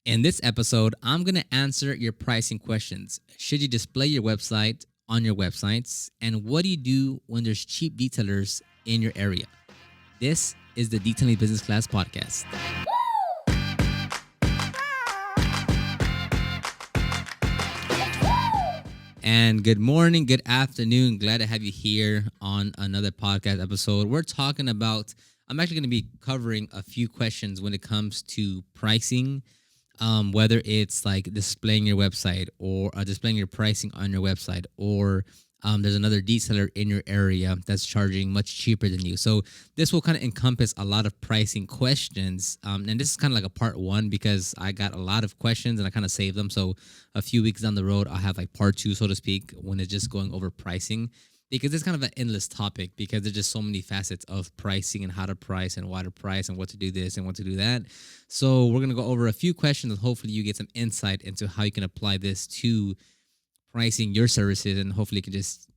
In this episode, I'm going to answer your pricing questions. Should you display your website on your websites? And what do you do when there's cheap detailers in your area? This is the Detailing Business Class Podcast. And good morning, good afternoon. Glad to have you here on another podcast episode. I'm actually going to be covering a few questions when it comes to pricing. Whether it's like displaying your website or displaying your pricing on your website, or there's another detailer in your area that's charging much cheaper than you. So this will kind of encompass a lot of pricing questions. And this is kind of like a part one because I got a lot of questions and I kind of saved them. So a few weeks down the road, I'll have like part two, so to speak, when it's just going over pricing. Because it's kind of an endless topic because there's just so many facets of pricing and how to price and why to price and what to do this and what to do that. So we're going to go over a few questions and hopefully you get some insight into how you can apply this to pricing your services, and hopefully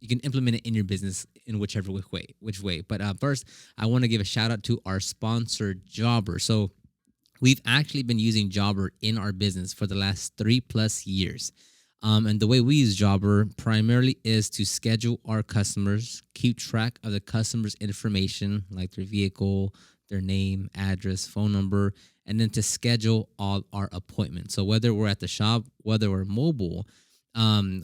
you can implement it in your business in which way. But first, I want to give a shout out to our sponsor, Jobber. So we've actually been using Jobber in our business for the last 3+ years. And the way we use Jobber primarily is to schedule our customers, keep track of the customer's information, like their vehicle, their name, address, phone number, and then to schedule all our appointments. So whether we're at the shop, whether we're mobile,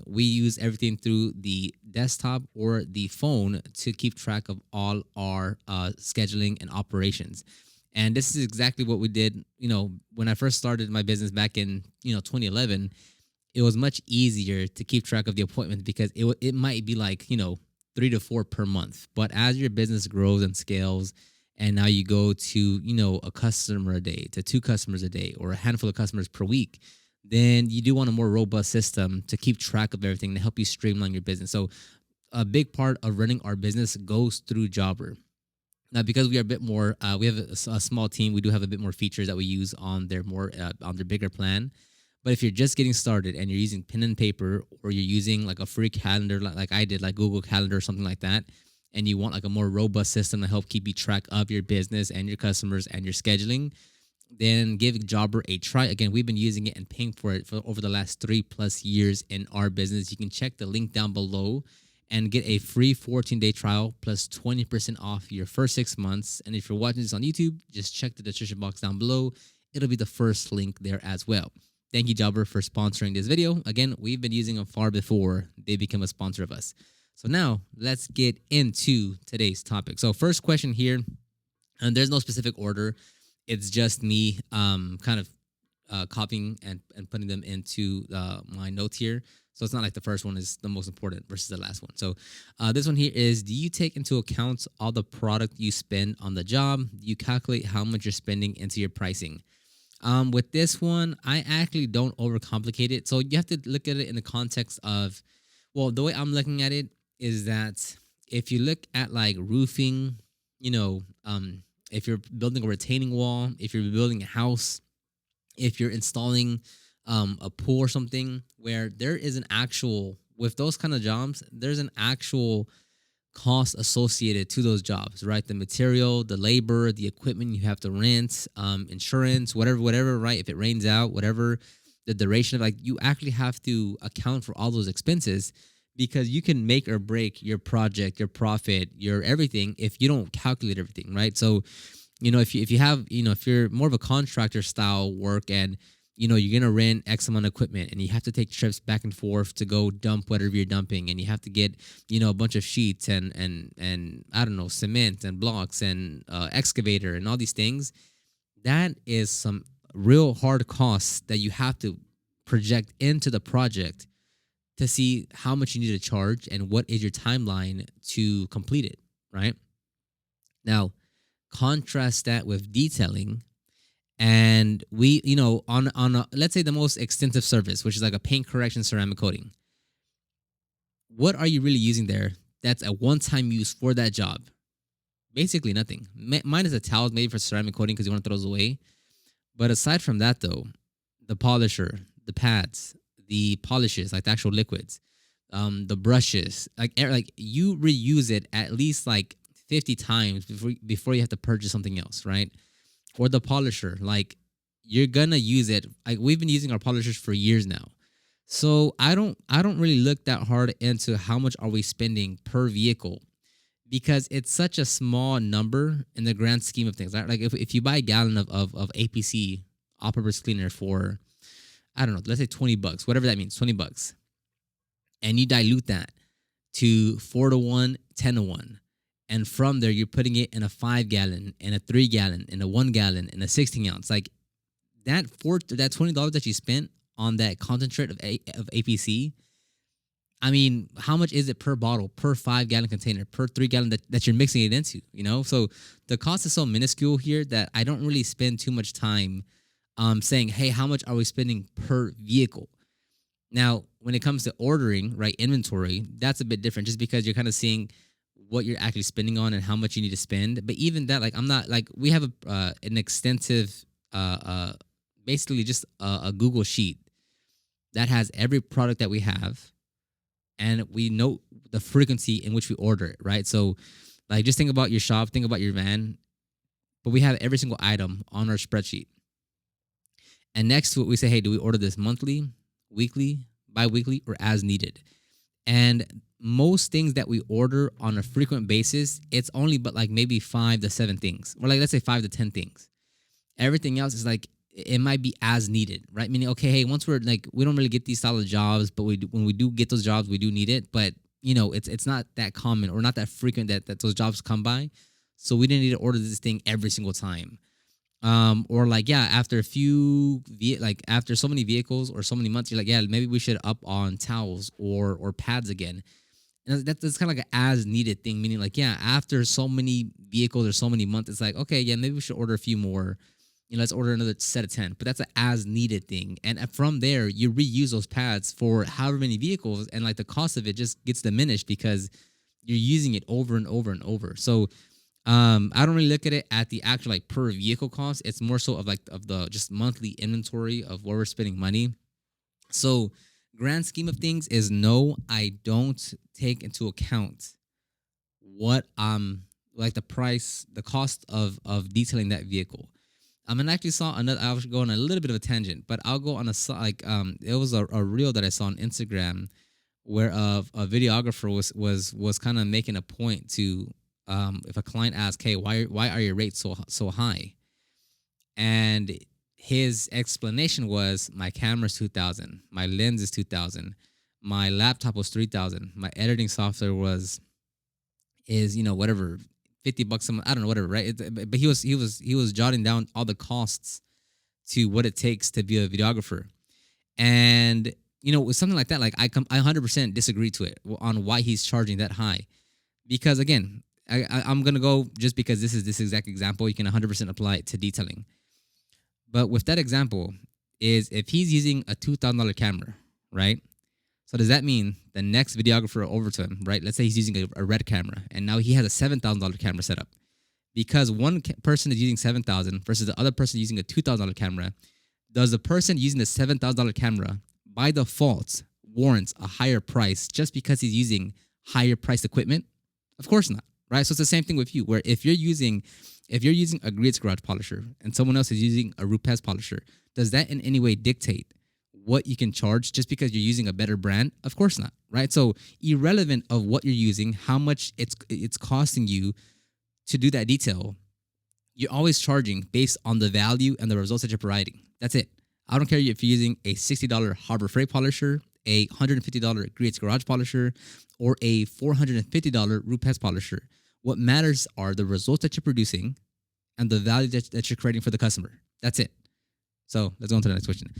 we use everything through the desktop or the phone to keep track of all our scheduling and operations. And this is exactly what we did, when I first started my business back in, 2011. It was much easier to keep track of the appointments because it might be like, 3 to 4 per month. But as your business grows and scales, and now you go to, a customer a day, to 2 customers a day, or a handful of customers per week, then you do want a more robust system to keep track of everything to help you streamline your business. So a big part of running our business goes through Jobber. Now, because we are a bit more, we have a small team, we do have a bit more features that we use on their bigger plan. But if you're just getting started and you're using pen and paper, or you're using like a free calendar like I did, like Google Calendar or something like that, and you want like a more robust system to help keep you track of your business and your customers and your scheduling, then give Jobber a try. Again, we've been using it and paying for it for over the last 3+ years in our business. You can check the link down below and get a free 14-day trial plus 20% off your first 6 months. And if you're watching this on YouTube, just check the description box down below. It'll be the first link there as well. Thank you, Jobber, for sponsoring this video. Again, we've been using them far before they became a sponsor of us. So now let's get into today's topic. So first question here, and there's no specific order. It's just me kind of copying and putting them into my notes here. So it's not like the first one is the most important versus the last one. So this one here is, do you take into account all the product you spend on the job? Do you calculate how much you're spending into your pricing? With this one, I actually don't overcomplicate it. So you have to look at it in the context of, well, the way I'm looking at it is that if you look at like roofing, if you're building a retaining wall, if you're building a house, if you're installing a pool or something, where there is with those kind of jobs, there's an actual cost associated to those jobs, right? The material, the labor, the equipment you have to rent, insurance, whatever, right? If it rains out, whatever, the duration of, like, you actually have to account for all those expenses, because you can make or break your project, your profit, your everything if you don't calculate everything, right? So, if you have, if you're more of a contractor style work, and you're gonna rent X amount of equipment, and you have to take trips back and forth to go dump whatever you're dumping, and you have to get a bunch of sheets and I don't know, cement and blocks and excavator and all these things. That is some real hard costs that you have to project into the project to see how much you need to charge and what is your timeline to complete it, right? Now, contrast that with detailing. And we, on let's say the most extensive service, which is like a paint correction, ceramic coating. What are you really using there? That's a one-time use for that job. Basically nothing. Mine is a towel maybe for ceramic coating because you want to throw those away. But aside from that, though, the polisher, the pads, the polishes, like the actual liquids, the brushes, like you reuse it at least like 50 times before you have to purchase something else, right? Or the polisher, like you're gonna use it. Like we've been using our polishers for years now. So I don't really look that hard into how much are we spending per vehicle because it's such a small number in the grand scheme of things. Right? Like if you buy a gallon of APC all purpose cleaner for, I don't know, let's say $20, whatever that means, $20, and you dilute that to 4 to 1, 10 to 1. And from there, you're putting it in a 5 gallon, in a 3 gallon, in a 1 gallon, in a 16 ounce. Like that $20 that you spent on that concentrate of APC. I mean, how much is it per bottle, per 5 gallon container, per 3 gallon that you're mixing it into? So the cost is so minuscule here that I don't really spend too much time saying, hey, how much are we spending per vehicle? Now, when it comes to ordering, right, inventory, that's a bit different just because you're kind of seeing what you're actually spending on and how much you need to spend. But even that, like, I'm not like we have an extensive, basically just a Google sheet that has every product that we have, and we note the frequency in which we order it, right? So, like, just think about your shop, think about your van, but we have every single item on our spreadsheet. And next to it, we say, hey, do we order this monthly, weekly, bi-weekly, or as needed? And most things that we order on a frequent basis, it's only but like maybe 5 to 7 things, or like let's say 5 to 10 things. Everything else is like it might be as needed, right? Meaning, okay, hey, once we're like we don't really get these solid jobs, but when we do get those jobs, we do need it. But it's not that common or not that frequent that those jobs come by. So we didn't need to order this thing every single time. Or like, yeah, after a few like after so many vehicles or so many months, you're like, yeah, maybe we should up on towels or pads again. And that's kind of like an as needed thing, meaning like, yeah, after so many vehicles or so many months, it's like, okay, yeah, maybe we should order a few more. Let's order another set of 10. But that's an as needed thing. And from there, you reuse those pads for however many vehicles, and like the cost of it just gets diminished because you're using it over and over and over. So I don't really look at it at the actual like per vehicle cost. It's more so of like of the just monthly inventory of where we're spending money. So grand scheme of things is no, I don't take into account what like the price, the cost of detailing that vehicle. And I actually saw another. I was going a little bit of a tangent, but I'll go on like it was a reel that I saw on Instagram where a videographer was kind of making a point to if a client asks, hey, why are your rates so high? And his explanation was, my camera's 2,000, my lens is 2,000, my laptop was 3,000, my editing software is whatever, $50 a month, I don't know, whatever, right? But he was jotting down all the costs to what it takes to be a videographer. And with something like that, like I 100% disagree to it on why he's charging that high. Because again, I'm gonna go just because this is this exact example, you can 100% apply it to detailing. But with that example, is if he's using a $2,000 camera, right? So does that mean the next videographer over to him, right? Let's say he's using a red camera, and now he has a $7,000 camera set up. Because one person is using 7,000 versus the other person using a $2,000 camera, does the person using the $7,000 camera by default warrants a higher price just because he's using higher priced equipment? Of course not, right? So it's the same thing with you, where if you're using a Grits Garage polisher and someone else is using a Rupes polisher, does that in any way dictate what you can charge just because you're using a better brand? Of course not, right? So irrelevant of what you're using, how much it's costing you to do that detail, you're always charging based on the value and the results that you're providing. That's it. I don't care if you're using a $60 Harbor Freight polisher, a $150 Grits Garage polisher, or a $450 Rupes polisher. What matters are the results that you're producing and the value that you're creating for the customer. That's it. So let's go on to the next question.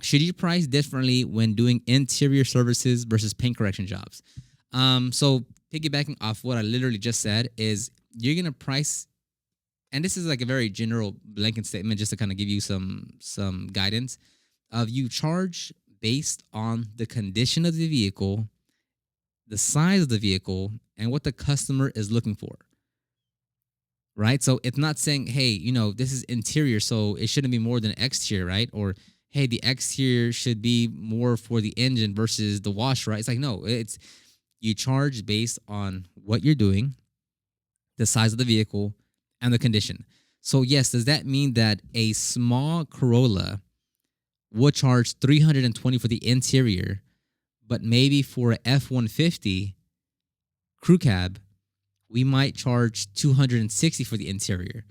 Should you price differently when doing interior services versus paint correction jobs? So piggybacking off what I literally just said is you're going to price, and this is like a very general blanket statement just to kind of give you some guidance of you charge based on the condition of the vehicle, the size of the vehicle, and what the customer is looking for. Right? So it's not saying, hey, this is interior, so it shouldn't be more than exterior, right? Or, hey, the exterior should be more for the engine versus the wash, right? It's like, no, it's you charge based on what you're doing, the size of the vehicle, and the condition. So yes, does that mean that a small Corolla would charge 320 for the interior, but maybe for a F-150 crew cab, we might charge 260 for the interior?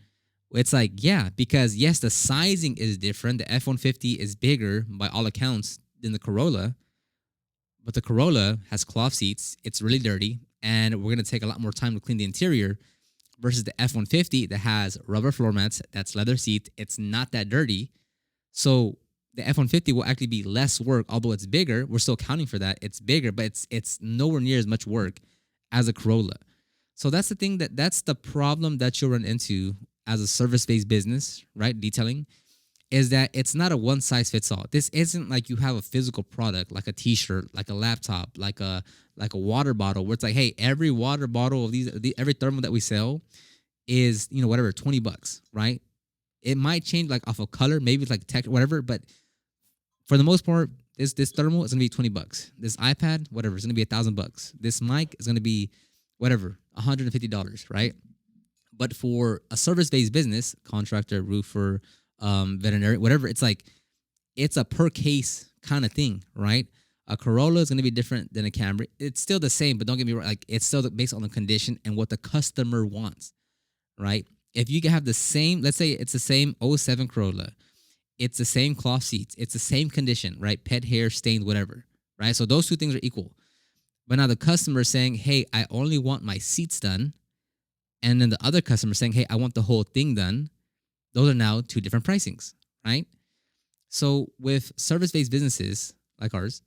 It's like, yeah, because yes, the sizing is different. The F-150 is bigger by all accounts than the Corolla, but the Corolla has cloth seats. It's really dirty, and we're going to take a lot more time to clean the interior versus the F-150 that has rubber floor mats, that's leather seat. It's not that dirty. So the F-150 will actually be less work, although it's bigger. We're still accounting for that. It's bigger, but it's nowhere near as much work as a Corolla. So that's the thing that's the problem that you'll run into as a service-based business, right? Detailing is that it's not a one size fits all. This isn't like you have a physical product like a t-shirt, like a laptop, like a water bottle where it's like, hey, every water bottle of every thermal that we sell is, whatever, $20, right? It might change like off of color, maybe it's like tech, whatever, but for the most part, this thermal is gonna be $20. This iPad, whatever, is gonna be $1,000. This mic is gonna be whatever, $150, right? But for a service-based business, contractor, roofer, veterinary, whatever, it's like it's a per case kind of thing, right? A Corolla is going to be different than a Camry. It's still the same, but don't get me wrong. Like it's still based on the condition and what the customer wants, right? If you can have the same, let's say it's the same '07 Corolla, it's the same cloth seats, it's the same condition, right? Pet hair, stained, whatever, right? So those two things are equal. But now the customer is saying, hey, I only want my seats done. And then the other customer saying, hey, I want the whole thing done. Those are now two different pricings, right? So with service-based businesses like ours,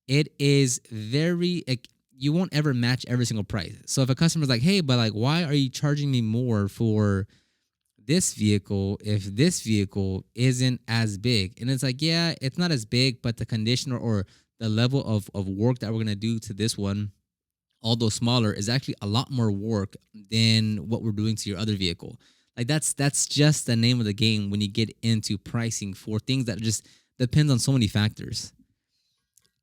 it is very, like, you won't ever match every single price. So if a customer's like, hey, but like, why are you charging me more for this vehicle if this vehicle isn't as big? And it's like, yeah, it's not as big, but the condition or the level of work that we're going to do to this one, although smaller, is actually a lot more work than what we're doing to your other vehicle. Like that's just the name of the game when you get into pricing for things that just depends on so many factors.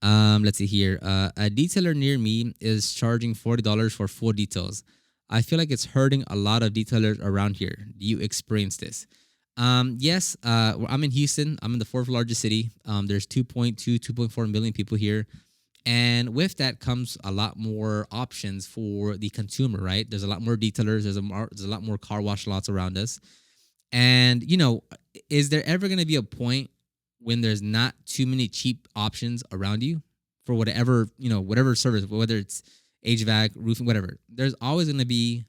Let's see here. A detailer near me is charging $40 for full details. I feel like it's hurting a lot of detailers around here. Do you experience this? Yes. I'm in Houston. I'm in the fourth largest city. There's 2.2, 2.4 million people here. And with that comes a lot more options for the consumer, right? There's a lot more detailers. There's a lot more car wash lots around us. And, is there ever going to be a point when there's not too many cheap options around you for whatever service, whether it's HVAC, roofing, whatever? There's always going to be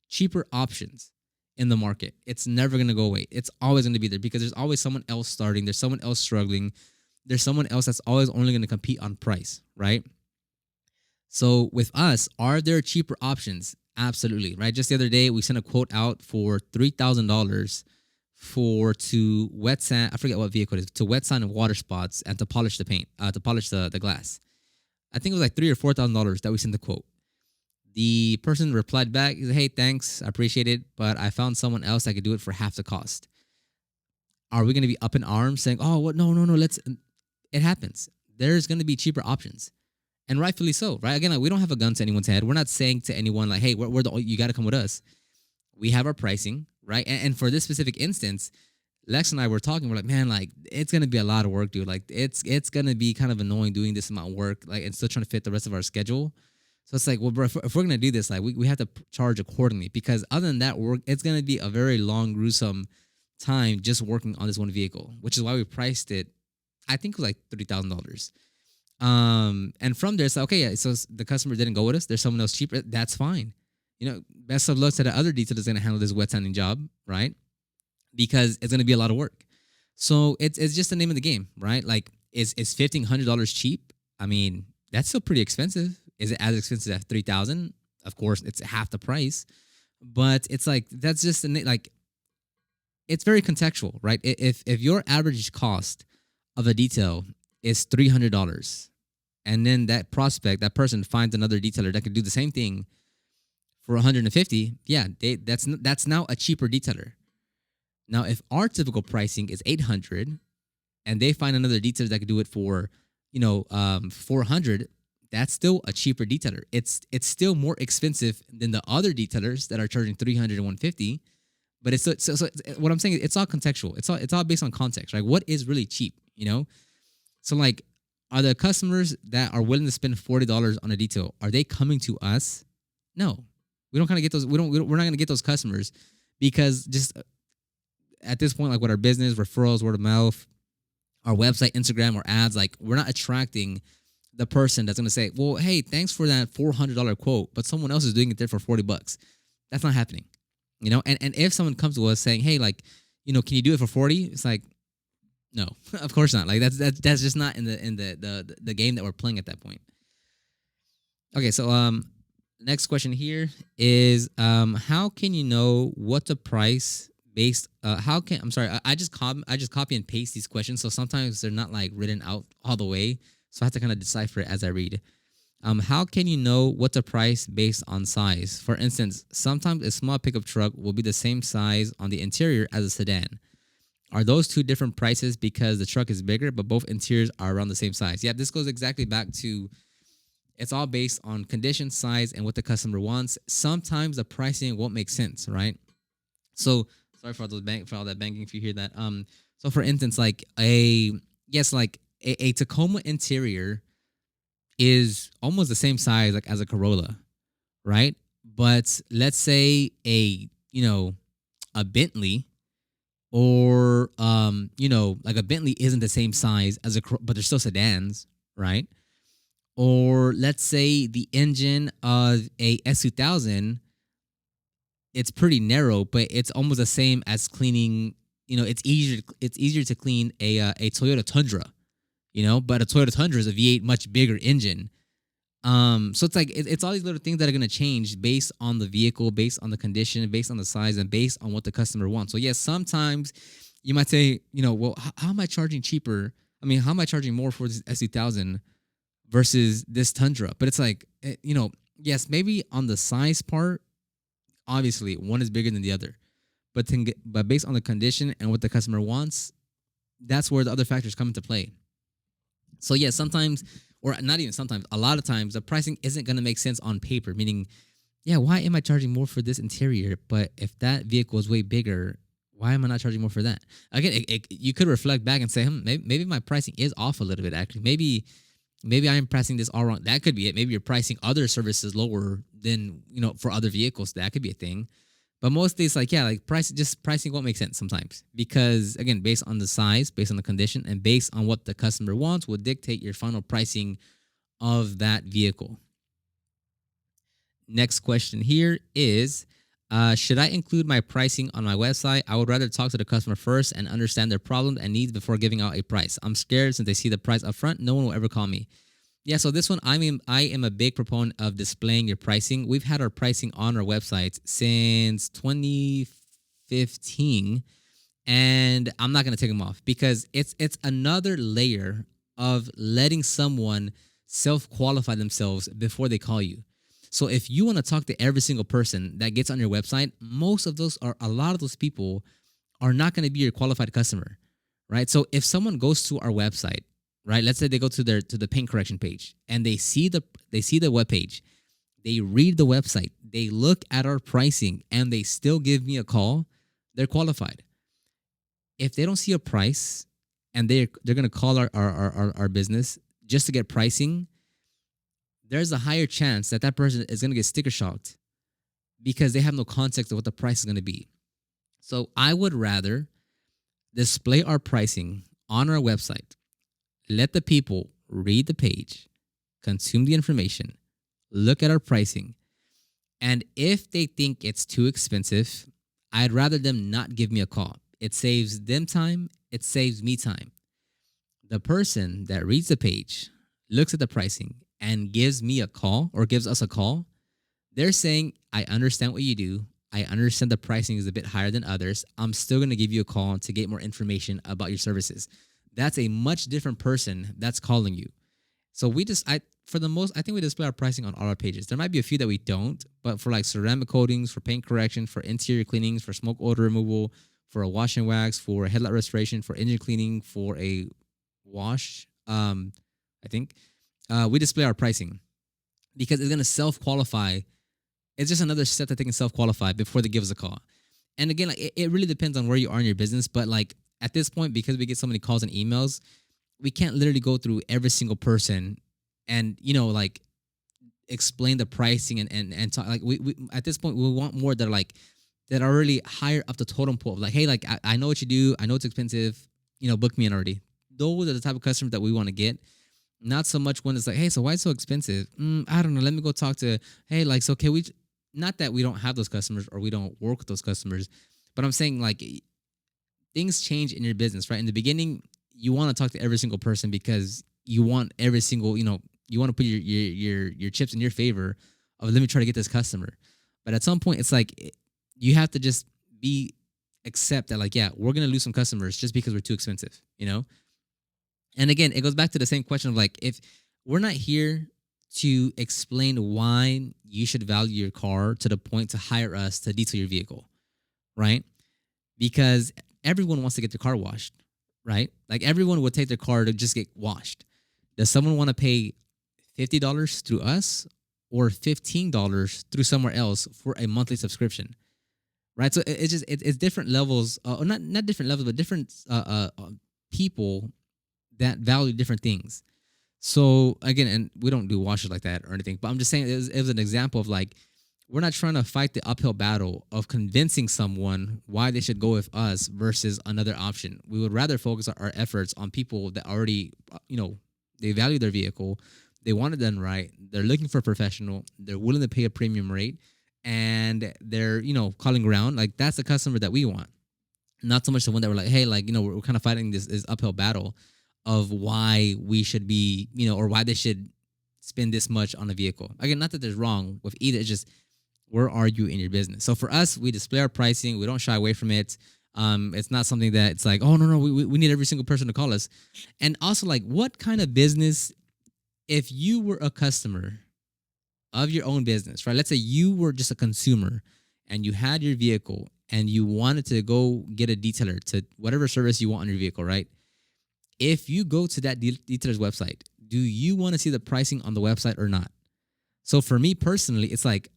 cheaper options in the market. It's never going to go away. It's always going to be there because there's always someone else starting. There's someone else struggling. There's someone else that's always only going to compete on price, right? So with us, are there cheaper options? Absolutely, right? Just the other day, we sent a quote out for $3,000 to wet sand. I forget what vehicle it is, to wet sand and water spots and to polish the paint, to polish the glass. I think it was like $3,000 or $4,000 that we sent the quote. The person replied back, he said, hey, thanks, I appreciate it, but I found someone else that could do it for half the cost. Are we going to be up in arms saying, oh, what? No, let's... It happens. There's going to be cheaper options, and rightfully so, right? Again, like, we don't have a gun to anyone's head. We're not saying to anyone like, "Hey, you got to come with us." We have our pricing, right? And for this specific instance, Lex and I were talking. We're like, "Man, like it's going to be a lot of work, dude. Like it's going to be kind of annoying doing this amount of work, like, and still trying to fit the rest of our schedule." So it's like, well, bro, if we're going to do this, like we have to charge accordingly, because other than that, it's going to be a very long, gruesome time just working on this one vehicle, which is why we priced it. I think it was like $30,000. And from there, it's like, okay, yeah, so the customer didn't go with us. There's someone else cheaper. That's fine. Best of luck to the other detailer that's going to handle this wet sanding job, right? Because it's going to be a lot of work. So it's just the name of the game, right? Like, is $1,500 cheap? I mean, that's still pretty expensive. Is it as expensive as $3,000? Of course, it's half the price. But it's like, that's just like, it's very contextual, right? If your average cost of a detail is $300, and then that person finds another detailer that could do the same thing for $150, yeah, that's now a cheaper detailer. Now, if our typical pricing is $800, and they find another detailer that could do it for, $400, that's still a cheaper detailer. It's still more expensive than the other detailers that are charging $300 and $150, But what I'm saying is it's all contextual. It's all based on context, right? What is really cheap, you know? So like, are the customers that are willing to spend $40 on a detail, are they coming to us? No, we don't kind of get those. We're not going to get those customers because just at this point, like with our business referrals, word of mouth, our website, Instagram, or ads, like we're not attracting the person that's going to say, well, hey, thanks for that $400 quote, but someone else is doing it there for $40. That's not happening, you know? And if someone comes to us saying, hey, like, can you do it for 40? It's like, no, of course not. Like that's just not in the game that we're playing at that point. Okay, so next question here is how can you know what to price based how can I'm sorry, I just copy and paste these questions, so sometimes they're not like written out all the way. So I have to kind of decipher it as I read. How can you know what to price based on size? For instance, sometimes a small pickup truck will be the same size on the interior as a sedan. Are those two different prices because the truck is bigger, but both interiors are around the same size? Yeah, this goes exactly back to it's all based on condition, size, and what the customer wants. Sometimes the pricing won't make sense, right? So sorry for all that banking if you hear that. So for instance, like a Tacoma interior is almost the same size like as a Corolla, right? But let's say a Bentley or like a Bentley isn't the same size as but they're still sedans, right? Or let's say the engine of a S2000, it's pretty narrow, but it's almost the same as cleaning. It's easier to clean a Toyota Tundra, but a Toyota Tundra is a V8 much bigger engine. So it's like it's all these little things that are going to change based on the vehicle, based on the condition, based on the size, and based on what the customer wants. So yes, sometimes you might say, well, how am I charging cheaper? I mean, how am I charging more for this S2000 versus this Tundra? But it's like, yes, maybe on the size part, obviously one is bigger than the other, but based on the condition and what the customer wants, that's where the other factors come into play. So yeah, sometimes, or not even sometimes, a lot of times the pricing isn't going to make sense on paper, meaning, yeah, why am I charging more for this interior? But if that vehicle is way bigger, why am I not charging more for that? Again, you could reflect back and say, maybe my pricing is off a little bit, actually. Maybe I'm pricing this all wrong. That could be it. Maybe you're pricing other services lower than, for other vehicles. That could be a thing. But mostly it's like, yeah, like pricing won't make sense sometimes because, again, based on the size, based on the condition, and based on what the customer wants will dictate your final pricing of that vehicle. Next question here is, should I include my pricing on my website? I would rather talk to the customer first and understand their problems and needs before giving out a price. I'm scared since they see the price up front, no one will ever call me. Yeah, so this one, I am a big proponent of displaying your pricing. We've had our pricing on our website since 2015, and I'm not going to take them off because it's another layer of letting someone self-qualify themselves before they call you. So if you want to talk to every single person that gets on your website, a lot of those people are not going to be your qualified customer, right? So if someone goes to our website, right? Let's say they go to the paint correction page and they see the web page. They read the website. They look at our pricing and they still give me a call. They're qualified. If they don't see a price and they're going to call our business just to get pricing, there's a higher chance that person is going to get sticker shocked because they have no context of what the price is going to be. So I would rather display our pricing on our website. Let the people read the page, consume the information, look at our pricing, and if they think it's too expensive, I'd rather them not give me a call. It saves them time. It saves me time. The person that reads the page, looks at the pricing, and gives me a call or gives us a call, they're saying, I understand what you do. I understand the pricing is a bit higher than others. I'm still going to give you a call to get more information about your services. That's a much different person that's calling you. So I think we display our pricing on all our pages. There might be a few that we don't, but for like ceramic coatings, for paint correction, for interior cleanings, for smoke odor removal, for a wash and wax, for a headlight restoration, for engine cleaning, for a wash, I think, we display our pricing because it's going to self-qualify. It's just another step that they can self-qualify before they give us a call. And again, like it really depends on where you are in your business. But like at this point, because we get so many calls and emails, we can't literally go through every single person and like explain the pricing and talk like we at this point we want more that are like that are really higher up the totem pole. Like, hey, like I know what you do, I know it's expensive, book me in already. Those are the type of customers that we want to get. Not so much when it's like, hey, so why it's so expensive? I don't know. Let me go talk to, hey, like, so can we, not that we don't have those customers or we don't work with those customers, but I'm saying like things change in your business, right? In the beginning, you want to talk to every single person because you want every single, you want to put your chips in your favor of let me try to get this customer. But at some point, it's like you have to just be accept that like, yeah, we're gonna lose some customers just because we're too expensive. And again, it goes back to the same question of like, if we're not here to explain why you should value your car to the point to hire us to detail your vehicle, right? Because everyone wants to get their car washed, right? Like everyone would take their car to just get washed. Does someone want to pay $50 through us or $15 through somewhere else for a monthly subscription? Right. So it's just it's different levels, or not different levels, but different people that value different things. So again, and we don't do washes like that or anything, but I'm just saying it was an example of like we're not trying to fight the uphill battle of convincing someone why they should go with us versus another option. We would rather focus our efforts on people that already, they value their vehicle, they want it done right, they're looking for a professional, they're willing to pay a premium rate, and they're, calling around. Like that's the customer that we want. Not so much the one that we're like, hey, like, we're kind of fighting this uphill battle of why we should be, or why they should spend this much on a vehicle. Again, not that there's wrong with either. It's just where are you in your business? So for us, we display our pricing. We don't shy away from it. It's not something that it's like, oh no, we need every single person to call us. And also, like, what kind of business, if you were a customer of your own business, right? Let's say you were just a consumer and you had your vehicle and you wanted to go get a detailer to whatever service you want on your vehicle, right? If you go to that detailer's website, do you want to see the pricing on the website or not? So for me personally, it's like,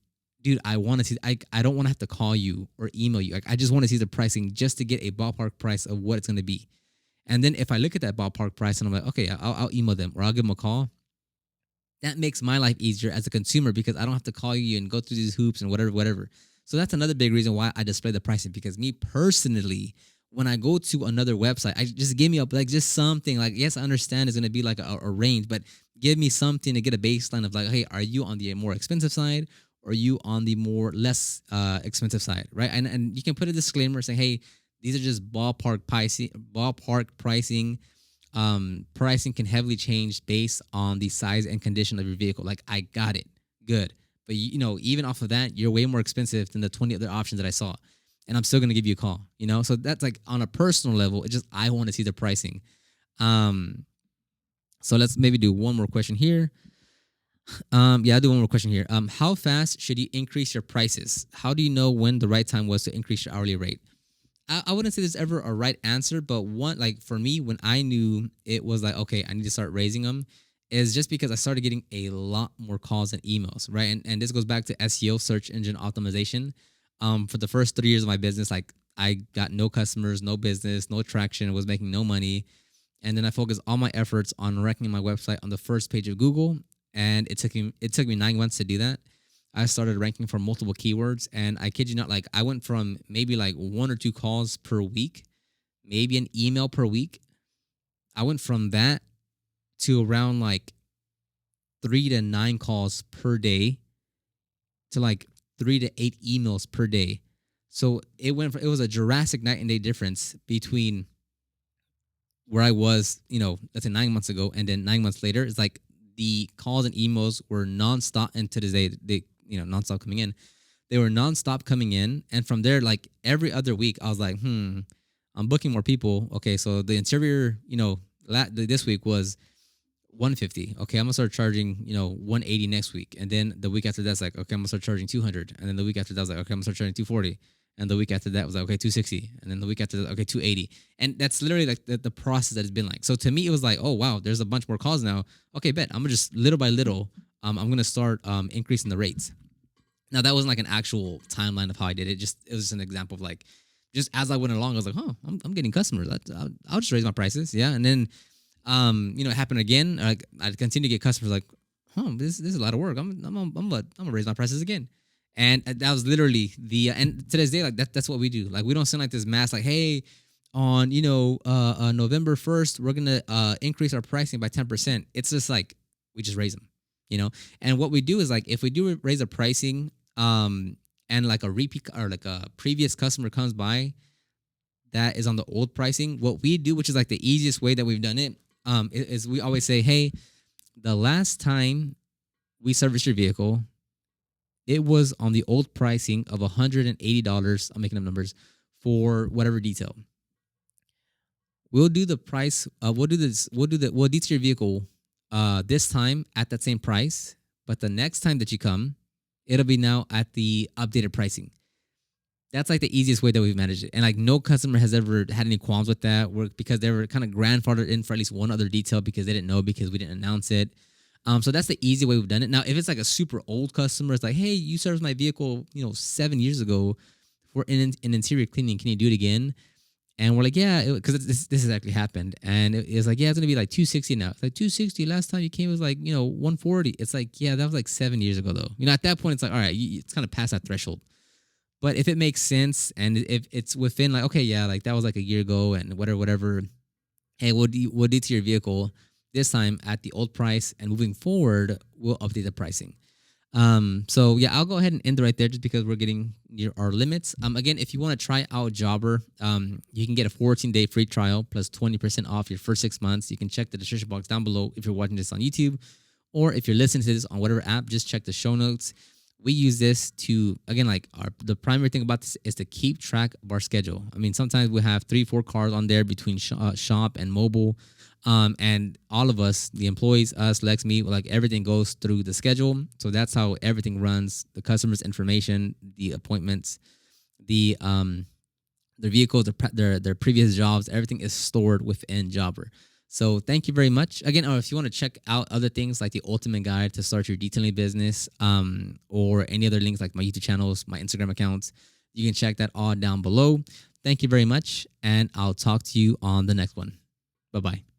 dude, I want to see. I don't want to have to call you or email you. Like, I just want to see the pricing just to get a ballpark price of what it's going to be. And then if I look at that ballpark price and I'm like, okay, I'll email them or I'll give them a call. That makes my life easier as a consumer because I don't have to call you and go through these hoops and whatever. So that's another big reason why I display the pricing, because me personally, when I go to another website, I just give me just something like, yes, I understand it's going to be like a range, but give me something to get a baseline of like, hey, are you on the more expensive side or are you on the more less expensive side, right? And you can put a disclaimer saying, hey, these are just ballpark pricing. Pricing can heavily change based on the size and condition of your vehicle. Like, I got it. Good. But, even off of that, you're way more expensive than the 20 other options that I saw. And I'm still going to give you a call, So that's like on a personal level. It's just I want to see the pricing. So let's maybe do one more question here. I'll do one more question here. How fast should you increase your prices? How do you know when the right time was to increase your hourly rate? I wouldn't say there's ever a right answer, but one, like for me, when I knew it was like, okay, I need to start raising them, is just because I started getting a lot more calls and emails, right? And this goes back to SEO, search engine optimization. For the first 3 years of my business, like I got no customers, no business, no traction, was making no money. And then I focused all my efforts on ranking my website on the first page of Google. And it took me 9 months to do that. I started ranking for multiple keywords, and I kid you not, like I went from maybe like 1 or 2 calls per week, maybe an email per week. I went from that to around like 3 to 9 calls per day to like 3 to 8 emails per day. So it was a drastic night and day difference between where I was, let's say 9 months ago, and then 9 months later. It's like the calls and emails were nonstop, and to this day, they nonstop coming in. They were nonstop coming in. And from there, like every other week, I was like, I'm booking more people. Okay, so the interior, this week was 150. Okay, I'm gonna start charging, 180 next week. And then the week after that's like, okay, I'm gonna start charging 200. And then the week after that was like, okay, I'm gonna start charging 240. And the week after that was like, okay, 260. And then the week after that, okay, 280. And that's literally like the process that it's been like. So to me, it was like, oh wow, there's a bunch more calls now. Okay, bet I'm gonna just little by little, I'm gonna start increasing the rates. Now that wasn't like an actual timeline of how I did it. Just it was just an example of like, just as I went along, I was like, oh, I'm getting customers. I'll just raise my prices, yeah. And then, it happened again. Like I continue to get customers like, this is a lot of work. I'm gonna raise my prices again. And that was literally and to this day, like that's what we do. Like we don't send like this mass like, hey, on November 1st, we're gonna increase our pricing by 10%. It's just like we just raise them, you know. And what we do is like if we do raise a pricing, and like a repeat or like a previous customer comes by that is on the old pricing, what we do, which is like the easiest way that we've done it, is we always say, hey, the last time we serviced your vehicle, it was on the old pricing of $180. I'm making up numbers for whatever detail. We'll do the price. We'll do this. We'll detail your vehicle this time at that same price, but the next time that you come, it'll be now at the updated pricing. That's like the easiest way that we've managed it, and like no customer has ever had any qualms with that. Because they were kind of grandfathered in for at least one other detail because they didn't know because we didn't announce it. So that's the easy way we've done it. Now, if it's like a super old customer, it's like, hey, you serviced my vehicle, 7 years ago for an interior cleaning. Can you do it again? And we're like, yeah, because this has actually happened. And it's like, yeah, it's gonna be like 260 now. It's like 260. Last time you came, it was like 140. It's like, yeah, that was like 7 years ago though. At that point, it's like, all right, it's kind of past that threshold. But if it makes sense and if it's within like, okay, yeah, like that was like a year ago and whatever, hey, we'll detail your vehicle this time at the old price, and moving forward, we'll update the pricing. So yeah, I'll go ahead and end right there just because we're getting near our limits. Again, if you want to try out Jobber, you can get a 14-day free trial plus 20% off your first 6 months. You can check the description box down below if you're watching this on YouTube, or if you're listening to this on whatever app, just check the show notes. We use this to, again, like the primary thing about this is to keep track of our schedule. I mean, sometimes we have 3-4 cars on there between shop and mobile. And all of us, the employees, us, Lex, me, like everything goes through the schedule. So that's how everything runs. The customer's information, the appointments, their vehicles, their previous jobs, everything is stored within Jobber. So thank you very much. Again, if you want to check out other things like the ultimate guide to start your detailing business, or any other links like my YouTube channels, my Instagram accounts, you can check that all down below. Thank you very much, and I'll talk to you on the next one. Bye-bye.